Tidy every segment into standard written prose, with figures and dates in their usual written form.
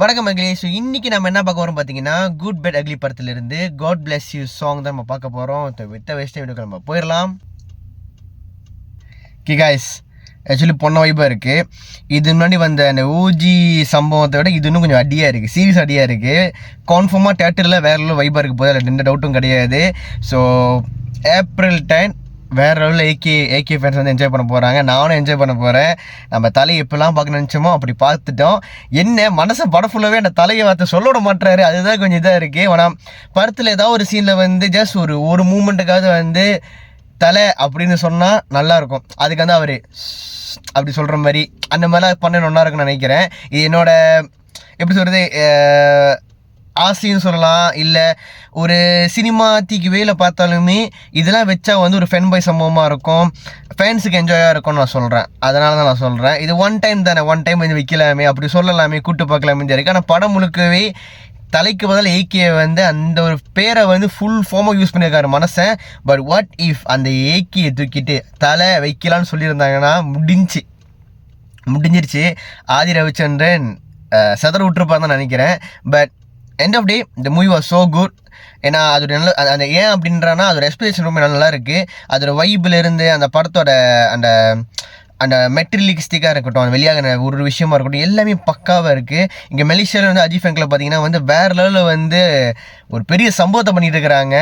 வணக்கம் மகளே. ஸோ இன்னைக்கு நம்ம என்ன பார்க்க போகிறோம் பார்த்தீங்கன்னா, குட் பேட் அக்லி படத்துலேருந்து காட் பிளஸ் யூ சாங் தான் நம்ம பார்க்க போகிறோம். வித்த வேஸ்ட்டே வீடியோக்கு நம்ம போயிடலாம். கைஸ், ஆக்சுவலி பொண்ண வைப்பாக இருக்குது. இது முன்னாடி வந்த அந்த ஓஜி சம்பவத்தை விட இது இன்னும் கொஞ்சம் அடியாக இருக்குது, சீரியஸ் அடியாக இருக்குது. கான்ஃபார்மாக தேட்டரில் வேற லெவலில் வைப்பாக இருக்குது போது, அதில் எந்த டவுட்டும் கிடையாது. ஸோ April 10 வேறு லெவலில் ஏகே ஃபேன்ஸ் வந்து என்ஜாய் பண்ண போகிறாங்க. நானும் என்ஜாய் பண்ண போகிறேன். நம்ம தலையை எப்படிலாம் பார்க்க நினச்சோமோ அப்படி பார்த்துட்டோம். என்ன மனசை படம் ஃபுல்லாகவே அந்த தலையை வார்த்தை சொல்ல விட மாட்டுறாரு. அதுதான் கொஞ்சம் இதாக இருக்குது. ஆனால் படத்தில் ஏதாவது ஒரு சீனில் வந்து ஜஸ்ட் ஒரு மூமெண்ட்டுக்காவது வந்து தலை அப்படின்னு சொன்னால் நல்லாயிருக்கும். அதுக்கு வந்து அவர் அப்படி சொல்கிற மாதிரி அந்த மாதிரிலாம் பண்ண நல்லா இருக்குன்னு நினைக்கிறேன். இது என்னோட எப்படி சொல்கிறது ஆசைன்னு சொல்லலாம். இல்லை ஒரு சினிமா தீக்கு வேலை பார்த்தாலுமே இதெல்லாம் வச்சா வந்து ஒரு ஃபேன் பாய் சம்பவமாக இருக்கும், ஃபேன்ஸுக்கு என்ஜாயாக இருக்கும்னு நான் சொல்கிறேன். அதனால தான் நான் சொல்கிறேன். இது ஒன் டைம் தானே, ஒன் டைம் வந்து வைக்கலாமே, அப்படி சொல்லலாமே, கூட்டு பார்க்கலாமே இருக்குது. ஆனால் படம் முழுக்கவே தலைக்கு பதில் ஏகே வந்து அந்த ஒரு பேரை வந்து ஃபுல் ஃபார்மாக யூஸ் பண்ணியிருக்காரு மனசன். பட் வாட் இஃப் அந்த ஏகேயை தூக்கிட்டு தலை வைக்கலான்னு சொல்லியிருந்தாங்கன்னா முடிஞ்சிருச்சு. ஆதி ரவிச்சந்திரன் சதற விட்டுருப்பான்னு தான் நினைக்கிறேன். பட் எண்ட் ஆஃப் டே இந்த மூவி வாஸ் ஸோ குட். ஏன்னா அதோட நல்ல அந்த ஏன் அப்படின்றான்னா அதோட எக்ஸ்பிரேஷன் ரொம்ப நல்லா இருக்குது. அதோட வைபிலிருந்து அந்த படத்தோட அந்த அந்த மெட்டீரியலிஸ்டிக்காக இருக்கட்டும், அந்த வெளியாக ஒரு விஷயமா இருக்கட்டும், எல்லாமே பக்காவாக இருக்குது. இங்கே மலேசியாவில் வந்து அஜி ஃபேங்கில் பார்த்தீங்கன்னா வந்து வேறு லெவலில் வந்து ஒரு பெரிய சம்பவத்தை பண்ணிகிட்டு இருக்கிறாங்க.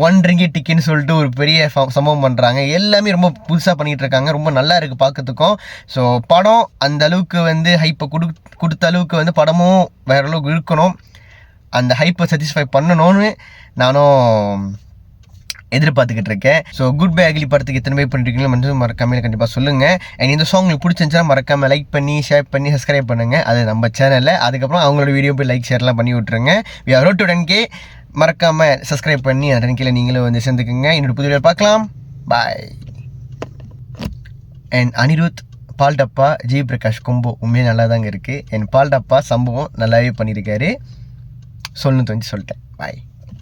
1 ரிங்கி டிக்கெட்னு சொல்லிட்டு ஒரு பெரிய சம்பவம் பண்ணுறாங்க. எல்லாமே ரொம்ப புதுசாக பண்ணிகிட்டு இருக்காங்க. ரொம்ப நல்லா இருக்குது பார்க்கறதுக்கும். ஸோ படம் அந்த அளவுக்கு வந்து ஹைப்பை கொடுத்த அளவுக்கு வந்து படமும் வேறு அளவுக்கு இருக்கணும். அந்த ஹைப்பை சாட்டிஸ்ஃபை பண்ணணும்னு நானும் எதிர்பார்த்துக்கிட்டு இருக்கேன். ஸோ குட் பை அக்லி படத்துக்கு எத்தனை பேர் பண்ணிருக்கீங்களோ வந்து மறக்காமல் கண்டிப்பாக சொல்லுங்கள். அண்ட் இந்த சாங் உங்களுக்கு பிடிச்சிருந்துச்சுன்னா மறக்காமல் லைக் பண்ணி ஷேர் பண்ணி சப்ஸ்கிரைப் பண்ணுங்கள். அது நம்ம சேனலில். அதுக்கப்புறம் அவங்களோட வீடியோ போய் லைக் ஷேர்லாம் பண்ணி விட்ருங்க. We are road to 10K. மறக்காமல் சப்ஸ்கிரைப் பண்ணி அந்த 10Kல நீங்களும் வந்து சேர்ந்துக்குங்க. இன்னொரு புது வீடியோ பார்க்கலாம். பாய். அண்ட் அனிருத் பால் டப்பா ஜி பிரகாஷ் கொம்போ உண்மையாக நல்லா தாங்க இருக்குது. என் பால் டப்பா சம்பவம் நல்லாவே பண்ணியிருக்காரு. சொல்லணும்னு தோணுச்சு சொல்லிட்டேன். பாய்.